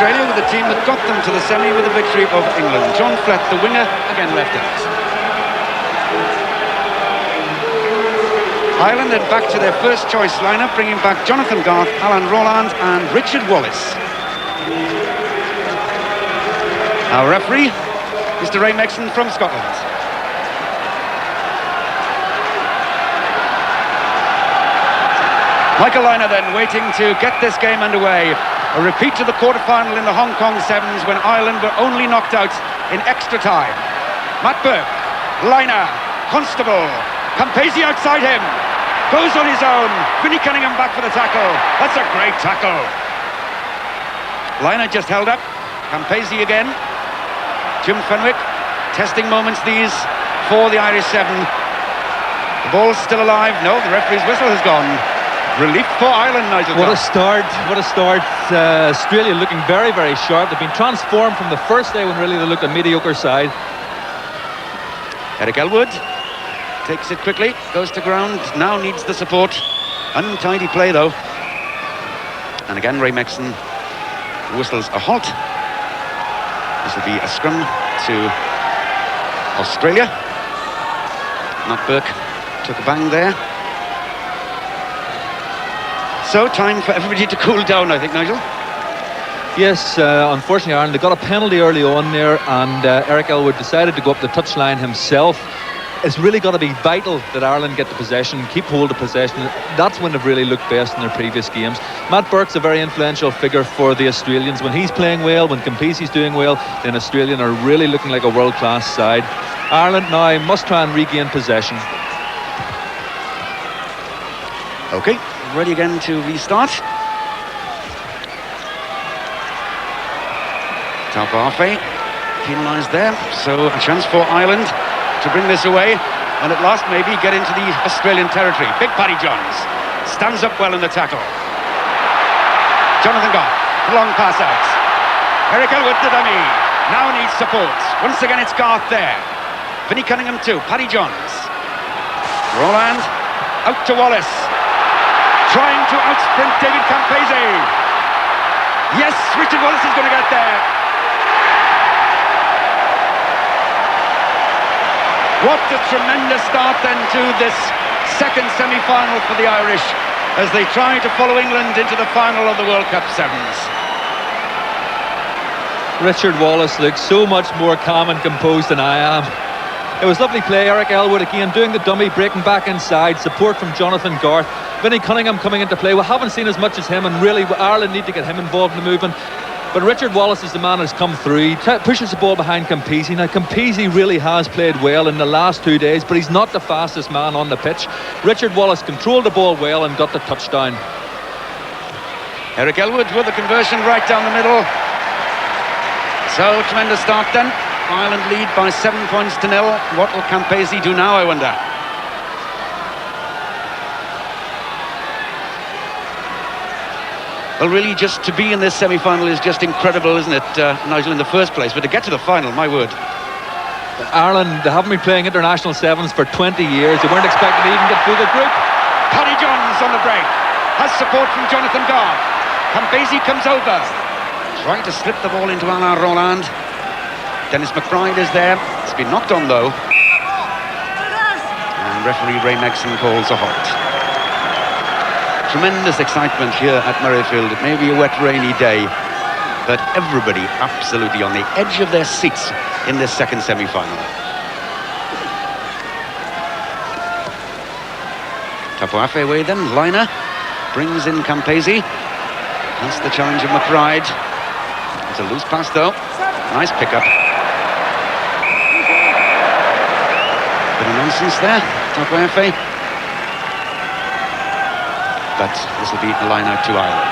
Australia with the team that got them to the semi with the victory of England. John Flett, the winger, again left out. Ireland then back to their first choice lineup, bringing back Jonathan Garth, Alan Rowland and Richard Wallace. Our referee, Mr. Ray Mexon from Scotland. Michael Lynagh then waiting to get this game underway. A repeat of the quarter-final in the Hong Kong Sevens when Ireland were only knocked out in extra time. Matt Burke, Lynagh, Constable, Campese outside him, goes on his own. Vinnie Cunningham back for the tackle. That's a great tackle. Lynagh just held up. Campese again. Jim Fenwick, testing moments these for the Irish 7. The ball's still alive. No, the referee's whistle has gone. Relief for Ireland, Nigel. What a start, what a start. Australia looking very, very sharp. They've been transformed from the first day when really they looked a mediocre side. Eric Elwood takes it quickly, goes to ground, now needs the support. Untidy play though. And again Ray Mexon whistles a halt. This will be a scrum to Australia. Matt Burke took a bang there. So, time for everybody to cool down, I think, Nigel. Yes, unfortunately, Aaron, they got a penalty early on there, and Eric Elwood decided to go up the touchline himself. It's really got to be vital that Ireland get the possession, keep hold of possession. That's when they've really looked best in their previous games. Matt Burke's a very influential figure for the Australians. When he's playing well, when Campese's doing well, then Australian are really looking like a world-class side. Ireland now must try and regain possession. Okay, ready again to restart. Tapafe penalised there, so a chance for Ireland to bring this away and at last maybe get into the Australian territory. Big Paddy Johns stands up well in the tackle. Jonathan Garth, long pass out. Eric Elwood, the dummy, now needs support. Once again it's Garth there. Vinnie Cunningham too, Paddy Johns. Rowland, out to Wallace. Trying to outsprint David Campese. Yes, Richard Wallace is going to get there. What a tremendous start then to this second semi-final for the Irish as they try to follow England into the final of the World Cup Sevens. Richard Wallace looks so much more calm and composed than I am. It was lovely play. Eric Elwood again doing the dummy, breaking back inside, support from Jonathan Garth. Vinnie Cunningham coming into play. We haven't seen as much as him, and really Ireland need to get him involved in the movement. But Richard Wallace is the man who's come through. He pushes the ball behind Campese. Now Campese really has played well in the last 2 days, but he's not the fastest man on the pitch. Richard Wallace controlled the ball well and got the touchdown. Eric Elwood with the conversion right down the middle. So tremendous start then. Ireland lead by 7 points to 0. What will Campese do now, I wonder? Well, really, just to be in this semi-final is just incredible, isn't it, Nigel, in the first place? But to get to the final, my word. Ireland, they haven't been playing international sevens for 20 years. They weren't expecting to even get through the group. Paddy Johns on the break. Has support from Jonathan Garth. Campese comes over. Trying to slip the ball into Alain Rowland. Dennis McBride is there. It's been knocked on, though. And referee Ray Mexon calls a halt. Tremendous excitement here at Murrayfield. It may be a wet, rainy day, but everybody absolutely on the edge of their seats in this second semi-final. Tapuafe away then. Lynagh brings in Campese. That's the challenge of McBride. It's a loose pass, though. Nice pickup. Bit of nonsense there, Tapuafe. But this will be a line out to Ireland.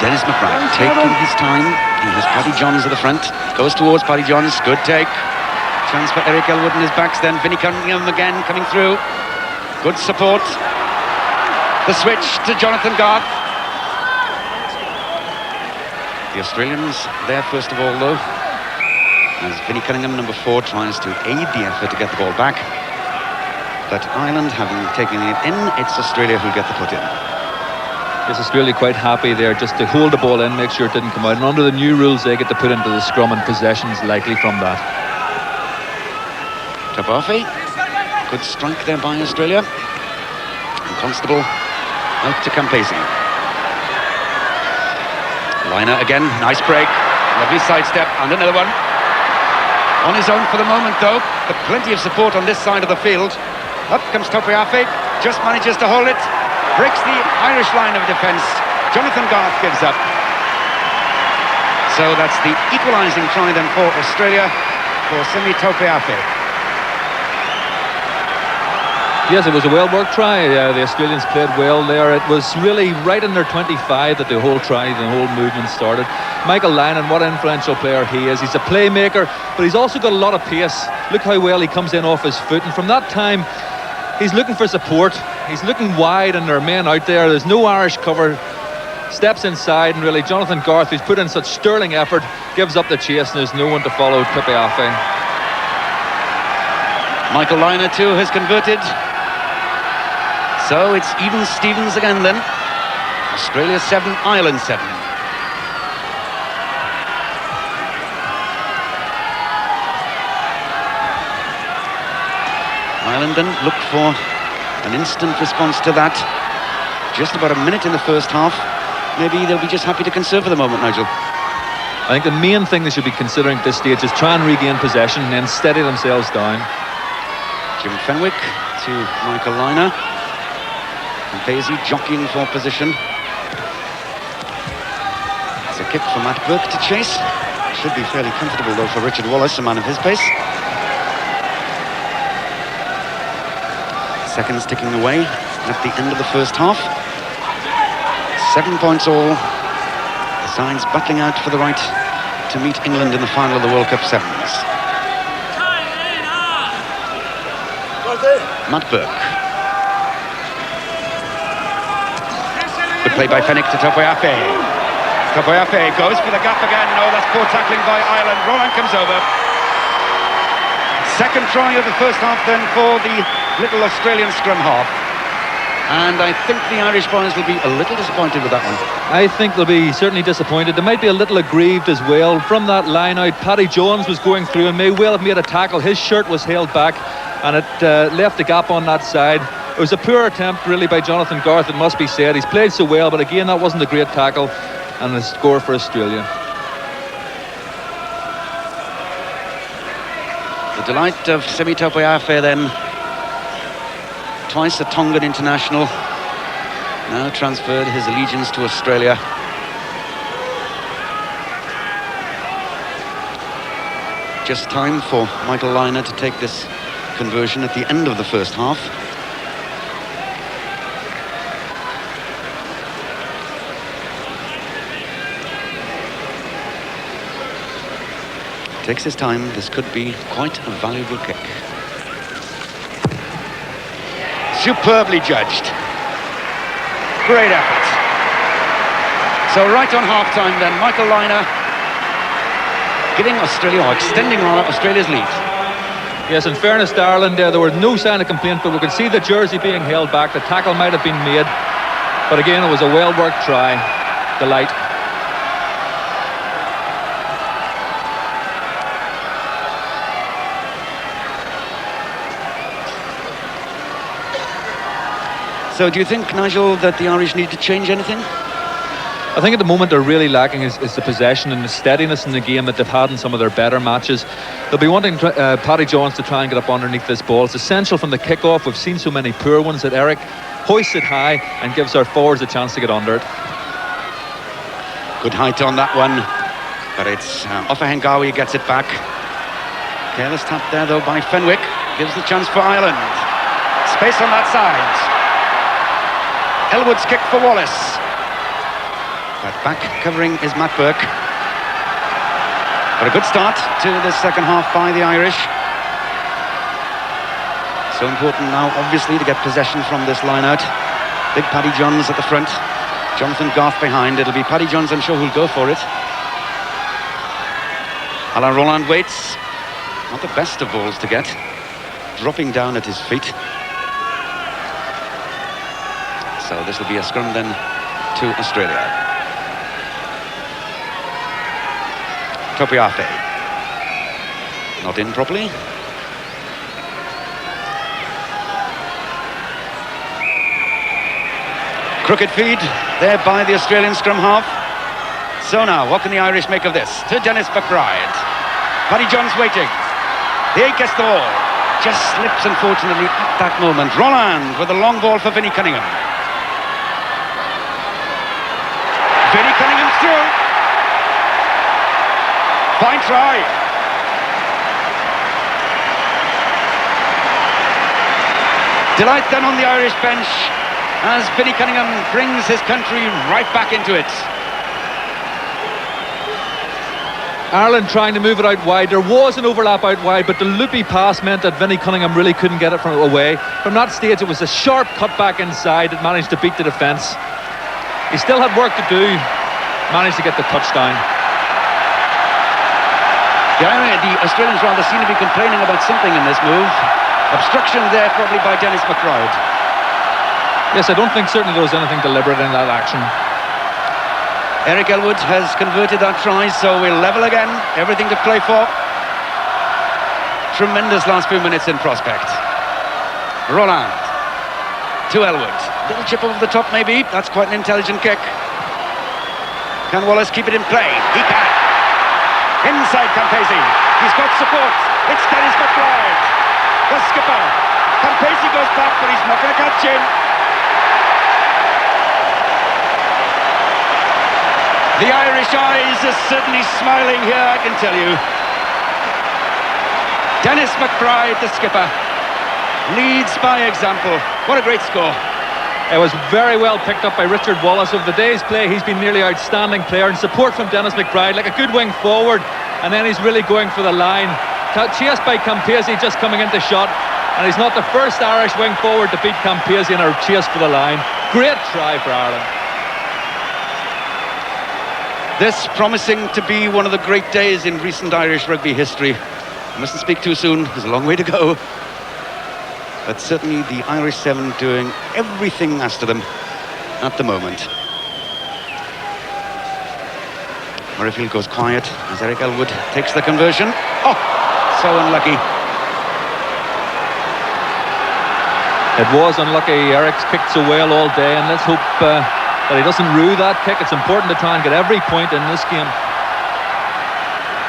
Dennis McBride taking his time. He has Paddy Johns at the front. Goes towards Paddy Johns. Good take. Chance for Eric Elwood in his backs then. Vinnie Cunningham again coming through. Good support. The switch to Jonathan Garth. The Australians there first of all, though, as Vinnie Cunningham, number 4, tries to aid the effort to get the ball back. But Ireland having taken it in, it's Australia who get the put in. Yes, Australia quite happy there just to hold the ball in, make sure it didn't come out. And under the new rules, they get to put into the scrum, and possession's likely from that. Tabafi, good strike there by Australia. And Constable out to Campese. Liner again, nice break, lovely sidestep, and another one. On his own for the moment though, but plenty of support on this side of the field. Up comes Topiafe, just manages to hold it, breaks the Irish line of defence. Jonathan Garth gives up. So that's the equalising try then for Australia, for Simi Topiafe. Yes, it was a well-worked try. The Australians played well there. It was really right in their 25 that the whole try, the whole movement started. Michael Lynon, what an influential player he is. He's a playmaker, but he's also got a lot of pace. Look how well he comes in off his foot. And from that time, he's looking for support. He's looking wide, and there are men out there. There's no Irish cover. Steps inside, and really Jonathan Garth, who's put in such sterling effort, gives up the chase, and there's no one to follow Tupiafe. Michael Lynon too has converted. So it's even Stevens again then. Australia 7, Ireland 7. Ireland then look for an instant response to that. Just about a minute in the first half. Maybe they'll be just happy to conserve for the moment, Nigel. I think the main thing they should be considering at this stage is try and regain possession and then steady themselves down. Jim Fenwick to Michael Lynon. Campese jockeying for position. It's a kick for Matt Burke to chase. Should be fairly comfortable though for Richard Wallace, a man of his pace. Seconds ticking away at the end of the first half. 7 points all. The sides battling out for the right to meet England in the final of the World Cup Sevens. Matt Burke. Good play by Fenwick to Topiafe. Topiafe goes for the gap again. No, that's poor tackling by Ireland. Roland comes over. Second try of the first half then for the little Australian scrum half. And I think the Irish boys will be a little disappointed with that one. I think they'll be certainly disappointed. They might be a little aggrieved as well. From that line out, Paddy Jones was going through and may well have made a tackle. His shirt was held back and it left a gap on that side. It was a poor attempt really by Jonathan Garth, it must be said. He's played so well, but again, that wasn't a great tackle. And a score for Australia. The delight of Simi Topiafe then. Twice a Tongan international. Now transferred his allegiance to Australia. Just time for Michael Lynon to take this conversion at the end of the first half. Takes his time. This could be quite a valuable kick. Superbly judged. Great effort. So right on half-time then, Michael Lynon giving Australia, or extending rather, Australia's lead. Yes, in fairness to Ireland, there was no sign of complaint, but we could see the jersey being held back. The tackle might have been made, but again, it was a well-worked try. Delight. So do you think, Nigel, that the Irish need to change anything? I think at the moment they're really lacking is the possession and the steadiness in the game that they've had in some of their better matches. They'll be wanting Paddy Jones to try and get up underneath this ball. It's essential from the kick-off. We've seen so many poor ones that Eric hoists it high and gives our forwards a chance to get under it. Good height on that one, but it's Offahengawi gets it back. Careless tap there though by Fenwick. Gives the chance for Ireland. Space on that side. Elwood's kick for Wallace. But back covering is Matt Burke. But a good start to the second half by the Irish. So important now, obviously, to get possession from this line out. Big Paddy Johns at the front. Jonathan Garth behind. It'll be Paddy Johns, I'm sure, who'll go for it. Alain Roland waits. Not the best of balls to get. Dropping down at his feet. So this will be a scrum then to Australia. Topiafe. Not in properly. Crooked feed there by the Australian scrum half. So now, what can the Irish make of this? To Dennis McBride. Paddy John's waiting. He gets the ball. Just slips, unfortunately, at that moment. Roland with a long ball for Vinnie Cunningham. Vinnie Cunningham's through. Fine try. Delight then on the Irish bench as Vinnie Cunningham brings his country right back into it. Ireland trying to move it out wide. There was an overlap out wide, but the loopy pass meant that Vinnie Cunningham really couldn't get it from away. From that stage, it was a sharp cut back inside that managed to beat the defence. He still had work to do, managed to get the touchdown. The Australians rather seem to be complaining about something in this move. Obstruction there probably by Dennis McBride. Yes, I don't think certainly there was anything deliberate in that action. Eric Elwood has converted that try, so we'll level again. Everything to play for. Tremendous last few minutes in prospect. Roland to Elwood. Little chip over the top maybe. That's quite an intelligent kick. Can Wallace keep it in play? He can. Inside Campese. He's got support. It's Dennis McBride. The skipper. Campese goes back, but he's not going to catch him. The Irish eyes are certainly smiling here, I can tell you. Dennis McBride, the skipper, leads by example. What a great score. It was very well picked up by Richard Wallace. Of the day's play, he's been nearly outstanding player, and support from Dennis McBride, like a good wing forward, and then he's really going for the line. Chased by Campese, just coming into shot, and he's not the first Irish wing forward to beat Campese in a chase for the line. Great try for Ireland. This promising to be one of the great days in recent Irish rugby history. I mustn't speak too soon, there's a long way to go. But certainly the Irish 7 doing everything asked of them at the moment. Murrayfield goes quiet as Eric Elwood takes the conversion. Oh, so unlucky. It was unlucky. Eric's kicked so well all day, and let's hope that he doesn't rue that kick. It's important to try and get every point in this game.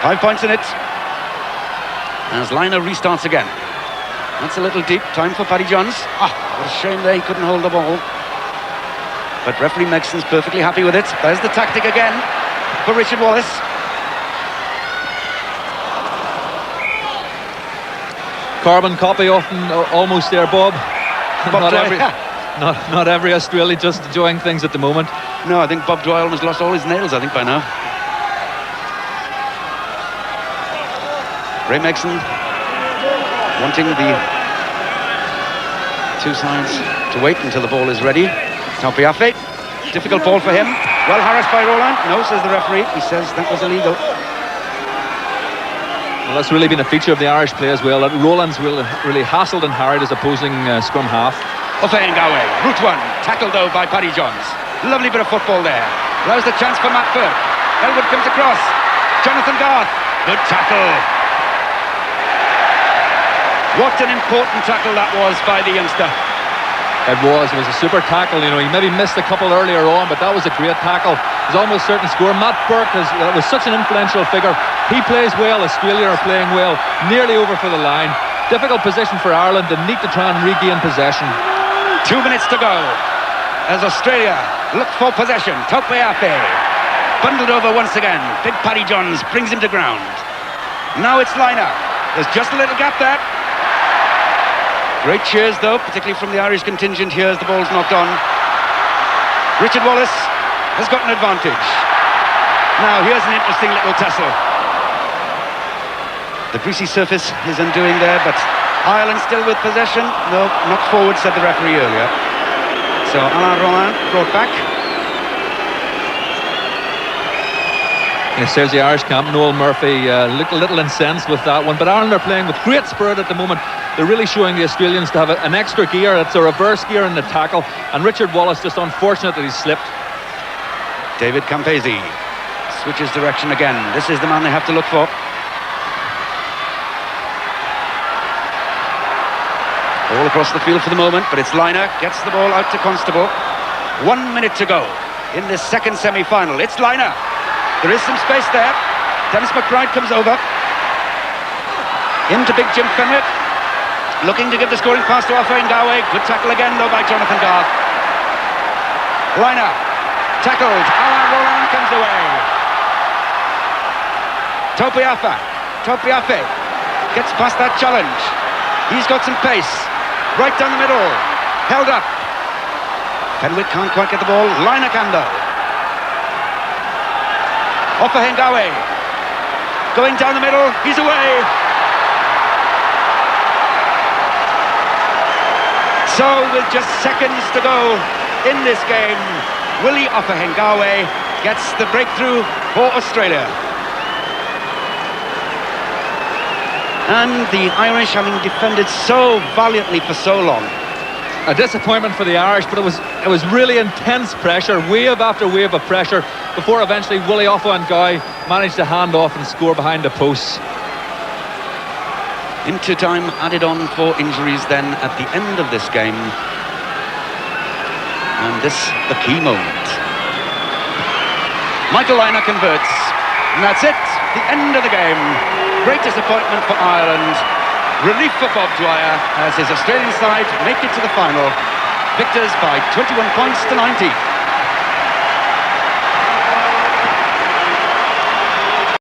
5 points in it. As Liner restarts again. That's a little deep. Time for Paddy Johns. Ah, what a shame there, he couldn't hold the ball. But referee Megson's perfectly happy with it. There's the tactic again for Richard Wallace. Carbon copy often almost there, Bob. Not every Australian just enjoying things at the moment. No, I think Bob Dwyer almost lost all his nails, I think, by now. Ray Megson wanting the two sides to wait until the ball is ready. Topiafe, difficult ball for him. Well harassed by Roland. No, says the referee. He says that was illegal. Well, that's really been a feature of the Irish play as well. That Roland's really hassled and harried his opposing scrum half. Ofengawe, route one, tackled though by Paddy Johns. Lovely bit of football there. Allows the chance for Matt Burke. Elwood comes across. Jonathan Garth, good tackle. What an important tackle that was by the youngster. It was a super tackle. You know, he maybe missed a couple earlier on, but that was a great tackle. It was almost certain score. Matt Burke was such an influential figure. He plays well. Australia are playing well. Nearly over for the line. Difficult position for Ireland. They need to try and regain possession. 2 minutes to go as Australia look for possession. Topiafe bundled over once again. Big Paddy Johns brings him to ground. Now it's Liner. There's just a little gap there. Great cheers though, particularly from the Irish contingent here as the ball's knocked on. Richard Wallace has got an advantage. Now here's an interesting little tussle. The greasy surface is undoing there, but Ireland still with possession. No, knocked forward, said the referee earlier. So Alain Roland brought back. Yes, there's the Irish camp. Noel Murphy looked a little incensed with that one, but Ireland are playing with great spirit at the moment. They're really showing the Australians to have an extra gear. It's a reverse gear in the tackle, and Richard Wallace just unfortunate that he slipped. David Campese switches direction again. This is the man they have to look for. All across the field for the moment, but it's Liner, gets the ball out to Constable. 1 minute to go in this second semi-final. It's Liner. There is some space there. Dennis McBride comes over. Into big Jim Fenwick. Looking to give the scoring pass to Arthur Ngawe. Good tackle again, though, by Jonathan Garth. Liner. Tackled. Alain Roland comes away. Topiafe gets past that challenge. He's got some pace. Right down the middle. Held up. Fenwick can't quite get the ball. Liner can though. Offa Hengawe. Going down the middle. He's away. So with just seconds to go in this game, Willie Offa Hengawe gets the breakthrough for Australia. And the Irish, having defended so valiantly for so long. A disappointment for the Irish, but it was really intense pressure, wave after wave of pressure, before eventually Willie Offa Hengawe managed to hand off and score behind the posts. Into time added on for injuries then at the end of this game. And this, the key moment. Michael Liner converts. And that's it, the end of the game. Great disappointment for Ireland. Relief for Bob Dwyer as his Australian side make it to the final. Victors by 21 points to 90.